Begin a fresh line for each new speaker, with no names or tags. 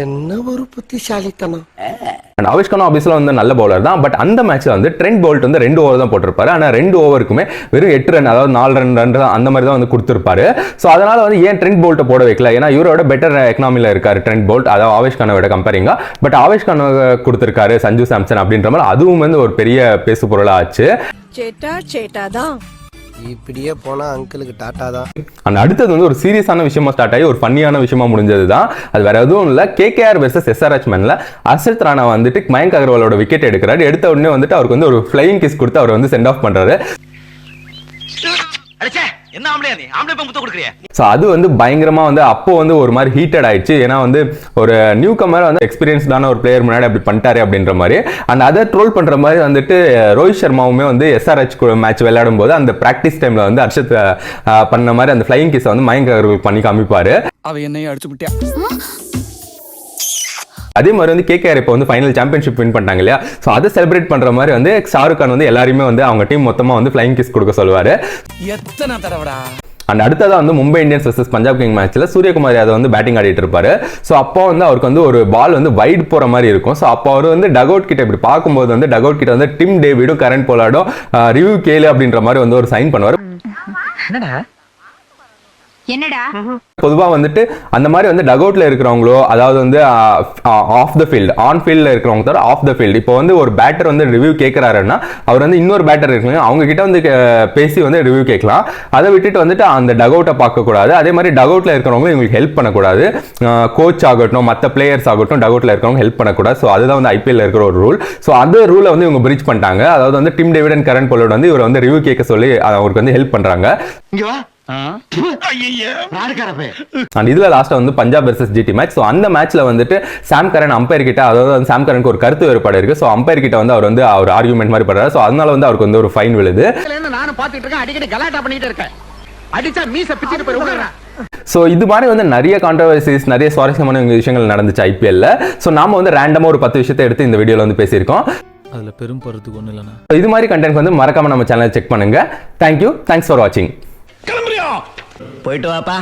என்ன ஒரு புத்திசாலித்தனம்.
அண்ட் ஆவேஷ் கான் ஆப்வியஸ்லா வந்து நல்ல பவுலர் தான். பட் அந்த மேட்ச்ல வந்து ட்ரெண்ட் போல்ட் வந்து 2 ஓவர் தான் போட்டிருப்பாரு. ஆனா 2 ஓவருக்குமே வெறும் 8 ரன், அதாவது 4 ரன் அந்த மாதிரி தான் வந்து கொடுத்திருப்பாரு. ஸோ அதனால வந்து ஏன் ட்ரெண்ட் போல்ட்டை போட வைக்கல? ஏன்னா இவரோட பெட்டர் எக்கனாமில இருக்காரு ட்ரெண்ட் போல்ட், அதாவது ஆவேஷ் கானை விட கம்பேரிங்கா. பட் ஆவேஷ் கான் கொடுத்திருக்காரு சஞ்சு சாம்சன் அப்படின்ற மாதிரி, அதுவும் வந்து ஒரு பெரிய பேசு பொருளா ஆச்சு.
சேட்டா தான்
இப்படியே போனா அங்கிளுக்கு டாட்டா தான்.
அண்ட் அடுத்தது வந்து ஒரு சீரியஸான விஷயமா ஸ்டார்ட் ஆகி ஒரு ஃபன்னியான விஷயமா முடிஞ்சது தான். அது வேற எதுவும் இல்லை, KKR வெர்சஸ் SRH மேன்ல ஹர்ஷத் ராணா வந்துட்டு மயங்க் அகர்வாலோட விக்கெட் எடுக்கிறாரு. எடுத்த உடனே வந்துட்டு அவருக்கு வந்து ஒரு ஃபிளையிங் கிஸ் கொடுத்து அவர் வந்து சென்ட் ஆஃப் பண்றாரு.
என்ன ஆம்பளையா நீ ஆம்பளை போய் முத்த கொடுக்குறியா?
ஸோ அது வந்து பயங்கரமா வந்து அப்போ வந்து ஒரு மாதிரி ஹீட்டட் ஆயிடுச்சு. ஏன்னா வந்து ஒரு நியூ கமர் வந்து எக்ஸ்பீரியன்ஸ்டான ஒரு பிளேயர் முன்னாடி அப்படி பண்ணிட்டாரு அப்படின்ற மாதிரி. அண்ட் அதை ட்ரோல் பண்ற மாதிரி வந்துட்டு ரோஹித் சர்மாவுமே வந்து SRH மேட்ச் விளையாடும் போது அந்த பிராக்டிஸ் டைம்ல வந்து ஹர்ஷத் பண்ண மாதிரி அந்த ஃபிளையிங் கிஸ் வந்து மயங்க் அகர்வால் பண்ணி காமிப்பாரு.
அவ என்னையும் அடிச்சு விட்டியா?
அதே மாதிரி வந்து KKR இப்போ வந்து ஃபைனல் சாம்பியன்ஷிப் வின் பண்ணிட்டாங்க இல்லையா? ஸோ அதை செலிப்ரேட் பண்ற மாதிரி வந்து ஷாருக் கான் வந்து எல்லாருமே வந்து அவங்க டீம் மொத்தமா வந்து ஃபிளையிங் கிஸ் கொடுக்க சொல்லுவாரு.
எத்தனை தடவைடா?
அண்ட் அடுத்ததான் வந்து Mumbai Indians versus Punjab king மேட்ச்ல சூரியகுமார் யாதவ் வந்து பேட்டிங் ஆடிட்டு இருப்பாரு. ஸோ அப்போ வந்து அவருக்கு வந்து ஒரு பால் வந்து வைட் போற மாதிரி இருக்கும். ஸோ அப்போ அவர் வந்து டக்அவுட் கிட்ட இப்படி பார்க்கும்போது வந்து டக்அவுட் கிட்ட வந்து டிம் டேவிடும் கரண்ட் போலாடும் ரிவ்யூ கேளு அப்படின்ற மாதிரி வந்து ஒரு சைன் பண்ணுவார்.
என்னடா
பொதுவா வந்துட்டு அந்த மாதிரி வந்து டக்அவுட்ல இருக்கிறவங்களோ, அதாவது வந்து ஆஃப் த ஃபீல்ட் ஆன் ஃபீல்ட்ல இருக்கிறவங்க தவிர ஆஃப் த ஃபீல்ட், இப்போ வந்து ஒரு பேட்டர் வந்து ரிவ்யூ கேட்கிறாருன்னா அவர் வந்து இன்னொரு பேட்டர் இருக்காங்க அவங்க கிட்ட வந்து பேசி வந்து ரிவ்யூ கேட்கலாம். அதை விட்டுட்டு வந்துட்டு அந்த டக்அவுட்டை பார்க்க கூடாது. அதே மாதிரி டக்அவுட்ல இருக்கிறவங்க இவங்களுக்கு ஹெல்ப் பண்ணக்கூடாது. கோச் ஆகட்டும் மற்ற பிளேயர்ஸ் ஆகட்டும் டக்அவுட்ல இருக்கிறவங்க ஹெல்ப் பண்ணக்கூடாது. ஸோ அதுதான் வந்து IPL இருக்கிற ஒரு ரூல். ஸோ அந்த ரூலை வந்து இவங்க பிரீச் பண்ணிட்டாங்க. அதாவது வந்து டிம் டேவிட் அண்ட் கரண்ட் போலோட வந்து இவர் வந்து ரிவ்யூ கேட்க சொல்லி அவருக்கு வந்து ஹெல்ப் பண்றாங்க. அண்ட் இதுல லாஸ்டா வந்து Punjab versus GT match. So அந்த மேட்ச்ல வந்துட்டு சாம் கரன் அம்பையர் கிட்ட, அதாவது சாம் கரனுக்கு ஒரு கருத்து வேறுபாடு இருக்கு. ஸோ அம்பையர் கிட்ட வந்து அவர் ஆர்குமெண்ட் மாதிரி பண்றாரு. ஸோ அதனால வந்து அவருக்கு வந்து ஒரு ஃபைன் விழுது.
நானும் பாத்துட்டு இருக்கேன், அடிக்கடி கலாட்டா பண்ணிட்டு இருக்கேன். அடிச்சா மீச பிச்சிட்டு போய் உட்கார்றேன்.
ஸோ இது மாதிரி வந்து நிறைய கான்ட்ரவர்சிஸ், நிறைய சுவாரஸ்யமான விஷயங்கள் நடந்துச்சு IPL-ல. ஸோ நாம வந்து ரேண்டமா ஒரு 10 விஷயத்தை எடுத்து இந்த வீடியோல வந்து பேசியிருக்கோம்.
அதுல பெரும் பருத்துக்கு ஒண்ணு இல்லைன்னா
இது மாதிரி கண்டென்ட் வந்து மறக்காம நம்ம சேனலை செக் பண்ணுங்க. தேங்க்யூ, தேங்க்ஸ் ஃபார் வாட்சிங்.
கிளம்புறியா?
போயிட்டு வாப்பா.